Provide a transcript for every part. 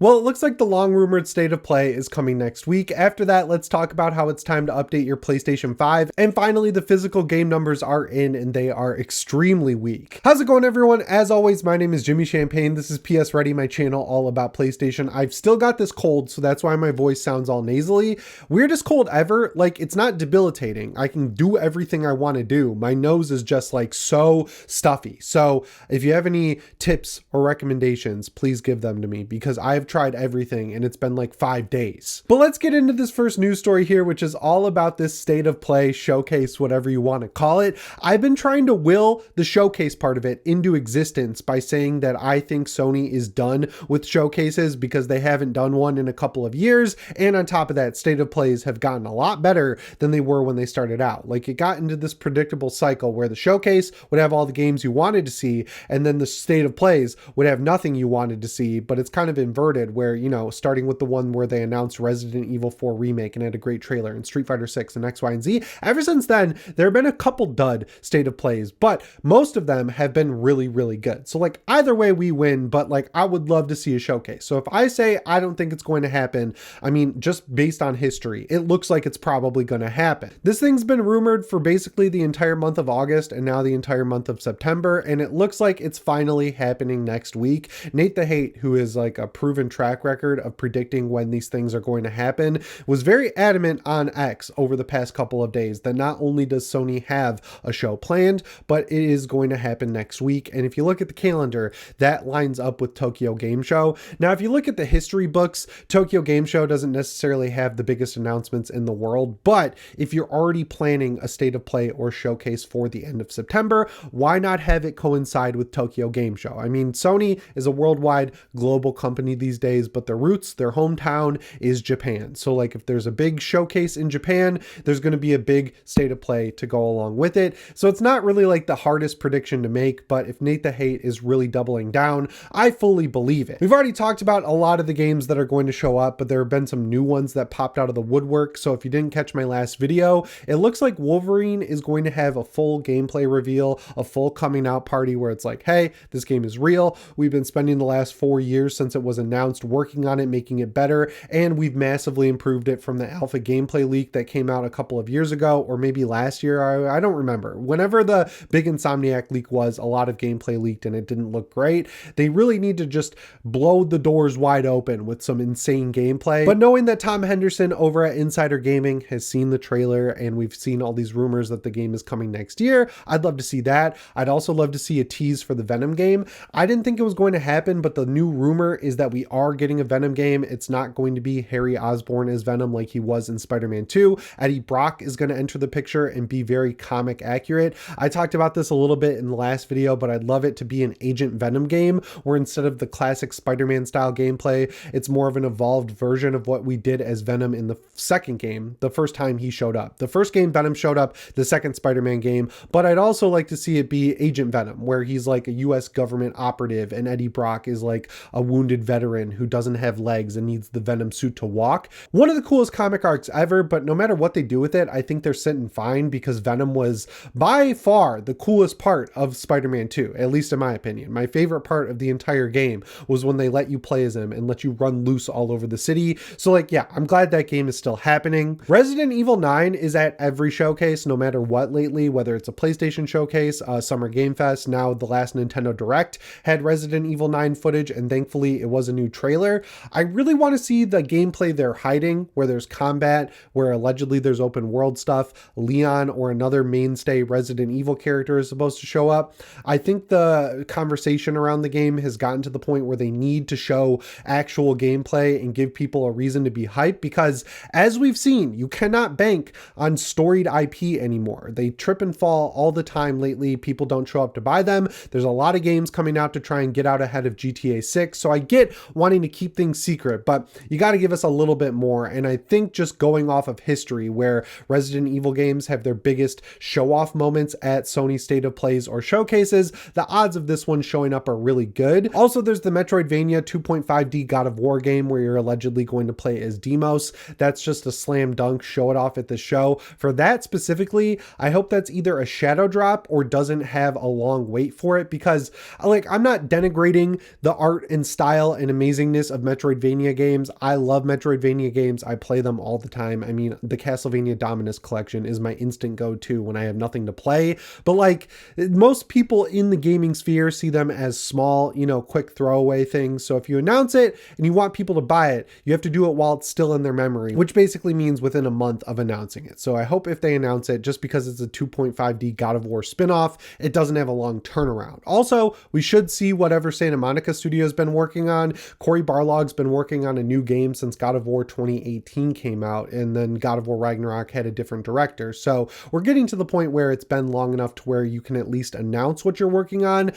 Well, it looks like the long rumored state of play is coming next week. After that, let's talk about how it's time to update your PlayStation 5. And finally, the physical game numbers are in and they are extremely weak. How's it going, everyone? As always, my name is Jimmy Champagne. This is PSReady, my channel all about PlayStation. I've still got this cold, so that's why my voice sounds all nasally. Weirdest cold ever. Like, it's not debilitating. I can do everything I want to do. My nose is just like so stuffy. So if you have any tips or recommendations, please give them to me because I've tried everything and it's been like 5 days. But let's get into this first news story here, which is all about this state of play showcase, whatever you want to call it. I've been trying to will the showcase part of it into existence by saying that I think Sony is done with showcases because they haven't done one in a couple of years. And on top of that, state of plays have gotten a lot better than they were when they started out. Like, it got into this predictable cycle where the showcase would have all the games you wanted to see, and then the state of plays would have nothing you wanted to see, but it's kind of inverted where, you know, starting with the one where they announced Resident Evil 4 remake and had a great trailer, and Street Fighter 6 and X, Y, and Z. Ever since then, there have been a couple dud state of plays, but most of them have been really, really good. So like, either way we win, but like, I would love to see a showcase. So if I say I don't think it's going to happen, I mean, just based on history, it looks like it's probably going to happen. This thing's been rumored for basically the entire month of August and now the entire month of September, and it looks like it's finally happening next week. Nate the Hate, who is like a proven track record of predicting when these things are going to happen, was very adamant on X over the past couple of days that not only does Sony have a show planned, but it is going to happen next week. And if you look at the calendar, that lines up with Tokyo Game Show. Now, if you look at the history books, Tokyo Game Show doesn't necessarily have the biggest announcements in the world, but if you're already planning a state of play or showcase for the end of September, why not have it coincide with Tokyo Game Show? I mean, Sony is a worldwide global company these days, but their roots, their hometown is Japan. So like, if there's a big showcase in Japan, there's going to be a big state of play to go along with it. So it's not really like the hardest prediction to make, but if Nate the Hate is really doubling down, I fully believe it. We've already talked about a lot of the games that are going to show up, but there have been some new ones that popped out of the woodwork. So if you didn't catch my last video, it looks like Wolverine is going to have a full gameplay reveal, a full coming out party where it's like, hey, this game is real. We've been spending the last 4 years since it was announced working on it, making it better, and we've massively improved it from the alpha gameplay leak that came out a couple of years ago, or maybe last year. I don't remember. Whenever the big Insomniac leak was, a lot of gameplay leaked and it didn't look great. They really need to just blow the doors wide open with some insane gameplay. But knowing that Tom Henderson over at Insider Gaming has seen the trailer and we've seen all these rumors that the game is coming next year, I'd love to see that. I'd also love to see a tease for the Venom game. I didn't think it was going to happen, but the new rumor is that we are getting a Venom game. It's not going to be Harry Osborn as Venom like he was in Spider-Man 2. Eddie Brock is going to enter the picture and be very comic accurate. I talked about this a little bit in the last video, but I'd love it to be an Agent Venom game where instead of the classic Spider-Man style gameplay, it's more of an evolved version of what we did as Venom in the second game, the first time he showed up. The first game Venom showed up, the second Spider-Man game, but I'd also like to see it be Agent Venom, where he's like a US government operative and Eddie Brock is like a wounded veteran who doesn't have legs and needs the Venom suit to walk. One of the coolest comic arcs ever, but no matter what they do with it, I think they're sitting fine because Venom was by far the coolest part of Spider-Man 2, at least in my opinion. My favorite part of the entire game was when they let you play as him and let you run loose all over the city. So like, yeah, I'm glad that game is still happening. Resident Evil 9 is at every showcase, no matter what lately, whether it's a PlayStation showcase, Summer Game Fest, now the last Nintendo Direct had Resident Evil 9 footage, and thankfully it was a new trailer. I really want to see the gameplay they're hiding, where there's combat, where allegedly there's open world stuff. Leon or another mainstay Resident Evil character is supposed to show up. I think the conversation around the game has gotten to the point where they need to show actual gameplay and give people a reason to be hyped, because as we've seen, you cannot bank on storied IP anymore. They trip and fall all the time lately. People don't show up to buy them. There's a lot of games coming out to try and get out ahead of GTA 6. So I get wanting to keep things secret, but you got to give us a little bit more. And I think just going off of history, where Resident Evil games have their biggest show-off moments at Sony State of Plays or showcases, the odds of this one showing up are really good. Also, there's the Metroidvania 2.5D God of War game where you're allegedly going to play as Deimos. That's just a slam dunk, show it off at the show. For that specifically, I hope that's either a shadow drop or doesn't have a long wait for it, because like, I'm not denigrating the art and style and amazing amazingness of Metroidvania games. I love Metroidvania games. I play them all the time. I mean, the Castlevania Dominus collection is my instant go-to when I have nothing to play. But like most people in the gaming sphere see them as small, quick throwaway things. So if you announce it and you want people to buy it, you have to do it while it's still in their memory, which basically means within a month of announcing it. So I hope if they announce it, just because it's a 2.5D God of War spinoff, it doesn't have a long turnaround. Also, we should see whatever Santa Monica Studio has been working on. Cory Barlog's been working on a new game since God of War 2018 came out, and then God of War Ragnarok had a different director. So we're getting to the point where it's been long enough to where you can at least announce what you're working on.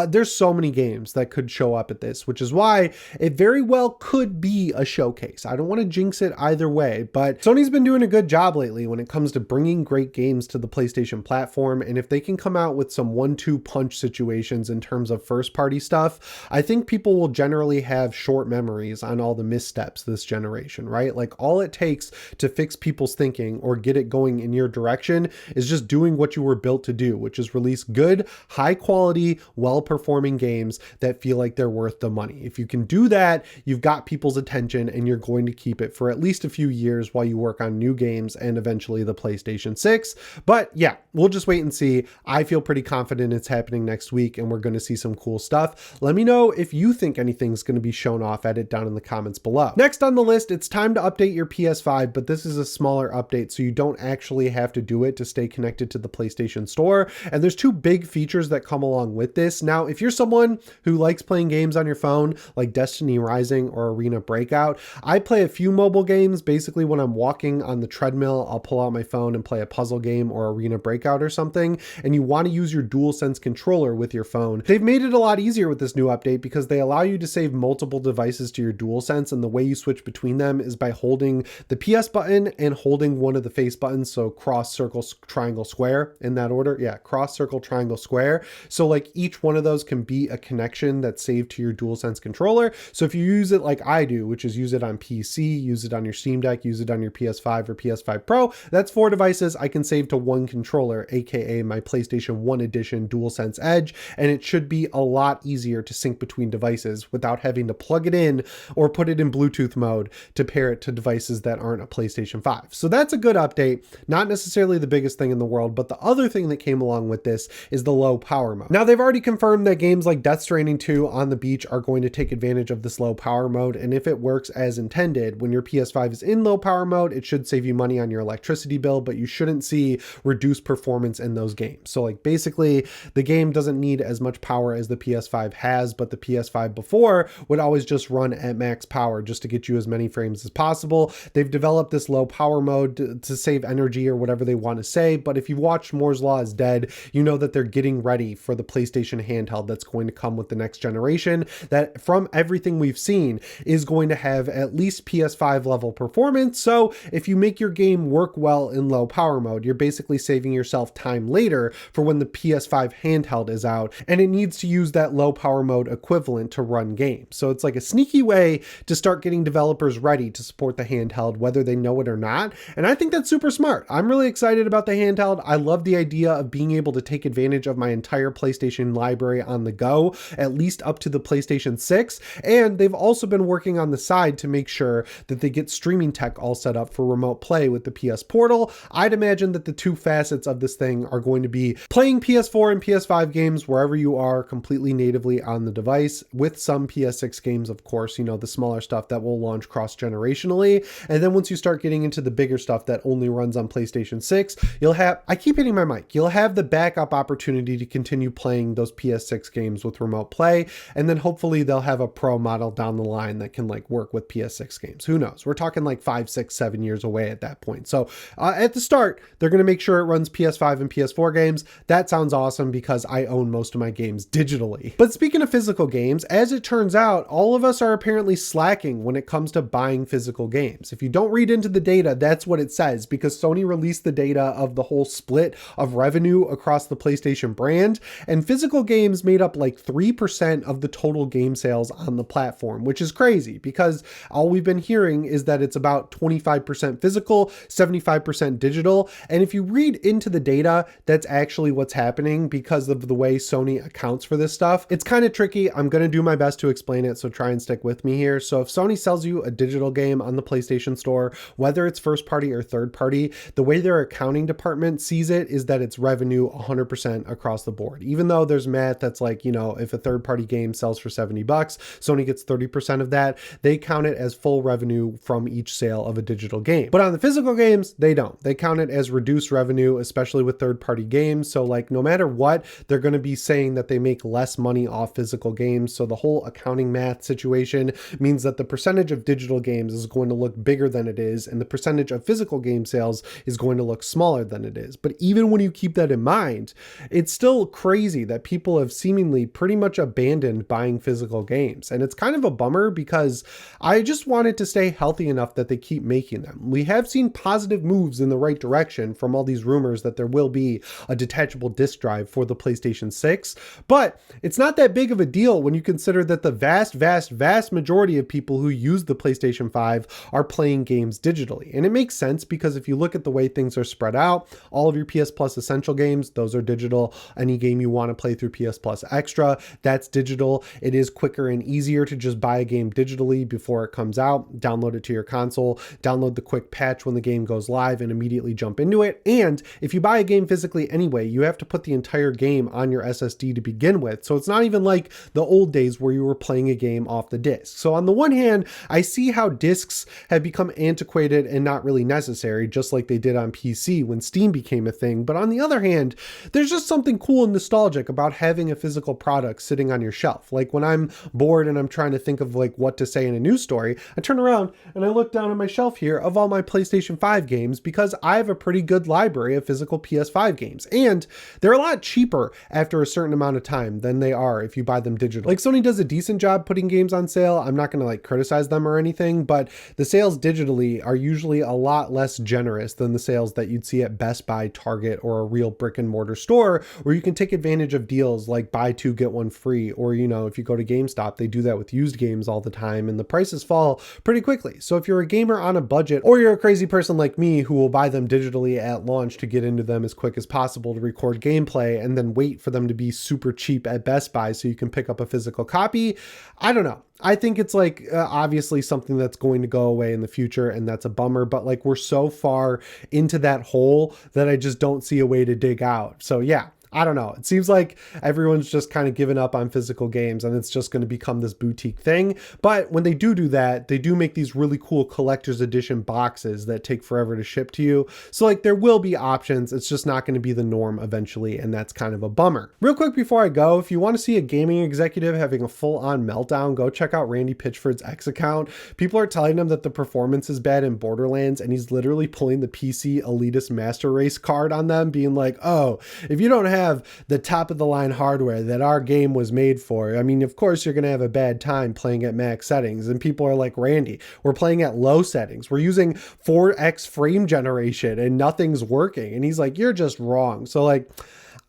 There's so many games that could show up at this, which is why it very well could be a showcase. I don't want to jinx it either way, but Sony's been doing a good job lately when it comes to bringing great games to the PlayStation platform. And if they can come out with some 1-2 punch situations in terms of first party stuff, I think people will generally have short memories on all the missteps this generation, right? Like all it takes to fix people's thinking or get it going in your direction is just doing what you were built to do, which is release good, high quality, well-performing games that feel like they're worth the money. If you can do that, you've got people's attention and you're going to keep it for at least a few years while you work on new games and eventually the PlayStation 6. But yeah, we'll just wait and see. I feel pretty confident it's happening next week and we're going to see some cool stuff. Let me know if you think anything's going to be shown off at it down in the comments below. Next on the list, it's time to update your PS5, but this is a smaller update, so you don't actually have to do it to stay connected to the PlayStation Store. And there's two big features that come along with this. Now, if you're someone who likes playing games on your phone, like Destiny Rising or Arena Breakout, I play a few mobile games. Basically, when I'm walking on the treadmill, I'll pull out my phone and play a puzzle game or Arena Breakout or something, and you want to use your DualSense controller with your phone. They've made it a lot easier with this new update because they allow you to save multiple devices to your DualSense, and the way you switch between them is by holding the PS button and holding one of the face buttons, so cross, circle, triangle, square, in that order. Yeah, cross, circle, triangle, square. So like each one of those can be a connection that's saved to your DualSense controller. So if you use it like I do, which is use it on PC, use it on your Steam Deck, use it on your PS5 or PS5 Pro, that's 4 devices I can save to one controller, aka my PlayStation 1 edition DualSense Edge, and it should be a lot easier to sync between devices without having to plug it in or put it in Bluetooth mode to pair it to devices that aren't a PlayStation 5. So that's a good update, not necessarily the biggest thing in the world, but the other thing that came along with this is the low power mode. Now, they've already confirmed that games like Death Stranding 2 on the beach are going to take advantage of this low power mode, and if it works as intended, when your PS5 is in low power mode, it should save you money on your electricity bill, but you shouldn't see reduced performance in those games. So like basically the game doesn't need as much power as the PS5 has, but the PS5 before would always just run at max power just to get you as many frames as possible. They've developed this low power mode to save energy or whatever they want to say, but if you've watched Moore's Law is Dead, you know that they're getting ready for the PlayStation handheld that's going to come with the next generation, that from everything we've seen is going to have at least PS5 level performance. So if you make your game work well in low power mode, you're basically saving yourself time later for when the PS5 handheld is out and it needs to use that low power mode equivalent to run games. So it's like a sneaky way to start getting developers ready to support the handheld, whether they know it or not. And I think that's super smart. I'm really excited about the handheld. I love the idea of being able to take advantage of my entire PlayStation library on the go, at least up to the PlayStation 6. And they've also been working on the side to make sure that they get streaming tech all set up for remote play with the PS Portal. I'd imagine that the two facets of this thing are going to be playing PS4 and PS5 games wherever you are completely natively on the device, with some PS6 games, of course, the smaller stuff that will launch cross-generationally. And then once you start getting into the bigger stuff that only runs on PlayStation 6, you'll have, I keep hitting my mic, you'll have the backup opportunity to continue playing those PS6 games with remote play. And then hopefully they'll have a Pro model down the line that can like work with PS6 games. Who knows? We're talking like 5, 6, 7 years away at that point. So at the start, they're going to make sure it runs PS5 and PS4 games. That sounds awesome because I own most of my games digitally. But speaking of physical games, as it turns out, all of us are apparently slacking when it comes to buying physical games. If you don't read into the data, that's what it says, because Sony released the data of the whole split of revenue across the PlayStation brand, and physical games made up like 3% of the total game sales on the platform, which is crazy because all we've been hearing is that it's about 25% physical, 75% digital. And if you read into the data, that's actually what's happening because of the way Sony accounts for this stuff. It's kind of tricky. I'm going to do my best to explain it. it, so try and stick with me here. So if Sony sells you a digital game on the PlayStation Store, whether it's first party or third party, the way their accounting department sees it is that it's revenue 100% across the board. Even though there's math that's like, you know, if a third party game sells for $70, Sony gets 30% of that. They count it as full revenue from each sale of a digital game. But on the physical games, they don't. They count it as reduced revenue, especially with third party games. So like no matter what, they're going to be saying that they make less money off physical games. So the whole accounting math situation means that the percentage of digital games is going to look bigger than it is, and the percentage of physical game sales is going to look smaller than it is. But even when you keep that in mind, it's still crazy that people have seemingly pretty much abandoned buying physical games. And it's kind of a bummer because I just want it to stay healthy enough that they keep making them. We have seen positive moves in the right direction from all these rumors that there will be a detachable disc drive for the PlayStation 6, but it's not that big of a deal when you consider that the vast majority of people who use the PlayStation 5 are playing games digitally. And it makes sense because if you look at the way things are spread out, all of your PS Plus Essential games, those are digital. Any game you want to play through PS Plus Extra, that's digital. It is quicker and easier to just buy a game digitally before it comes out, download it to your console, download the quick patch when the game goes live, and immediately jump into it. And if you buy a game physically anyway, you have to put the entire game on your SSD to begin with. So it's not even like the old days where you were playing a game off the disc. So on the one hand, I see how discs have become antiquated and not really necessary, just like they did on PC when Steam became a thing. But on the other hand, there's just something cool and nostalgic about having a physical product sitting on your shelf. Like when I'm bored and I'm trying to think of like what to say in a news story, I turn around and I look down at my shelf here of all my PlayStation 5 games because I have a pretty good library of physical PS5 games. And they're a lot cheaper after a certain amount of time than they are if you buy them digitally. Like Sony does a decent job putting games on sale. I'm not going to like criticize them or anything, but the sales digitally are usually a lot less generous than the sales that you'd see at Best Buy, Target, or a real brick and mortar store where you can take advantage of deals like buy two, get one free. Or, you know, if you go to GameStop, they do that with used games all the time and the prices fall pretty quickly. So if you're a gamer on a budget, or you're a crazy person like me who will buy them digitally at launch to get into them as quick as possible to record gameplay and then wait for them to be super cheap at Best Buy so you can pick up a physical copy, I don't know. I think it's like obviously something that's going to go away in the future, and that's a bummer, but like we're so far into that hole that I just don't see a way to dig out. So yeah, I don't know. It seems like everyone's just kind of given up on physical games and it's just going to become this boutique thing. But when they do that, they do make these really cool collector's edition boxes that take forever to ship to you. So like there will be options. It's just not going to be the norm eventually. And that's kind of a bummer. Real quick before I go, if you want to see a gaming executive having a full on meltdown, go check out Randy Pitchford's X account. People are telling him that the performance is bad in Borderlands and he's literally pulling the PC elitist master race card on them, being like, oh, if you don't have the top of the line hardware that our game was made for, I mean, of course you're going to have a bad time playing at max settings. And people are like, Randy, we're playing at low settings. We're using 4x frame generation and nothing's working. And he's like, you're just wrong. So like,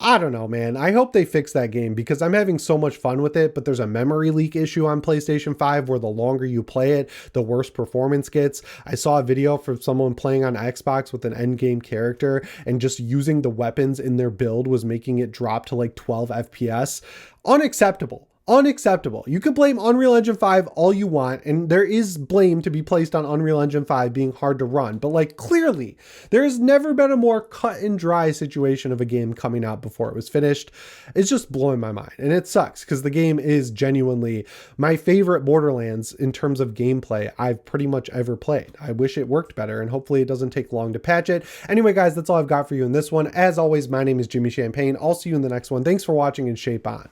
I don't know, man. I hope they fix that game because I'm having so much fun with it, but there's a memory leak issue on PlayStation 5 where the longer you play it, the worse performance gets. I saw a video from someone playing on Xbox with an endgame character and just using the weapons in their build was making it drop to like 12 FPS. Unacceptable. Unacceptable. You could blame Unreal Engine 5 all you want, and there is blame to be placed on Unreal Engine 5 being hard to run, but like clearly there has never been a more cut and dry situation of a game coming out before it was finished. It's just blowing my mind, and it sucks because the game is genuinely my favorite Borderlands in terms of gameplay I've pretty much ever played. I wish it worked better, and hopefully it doesn't take long to patch it. Anyway, guys, that's all I've got for you in this one. As always, my name is Jimmy Champagne. I'll see you in the next one. Thanks for watching, and shape on.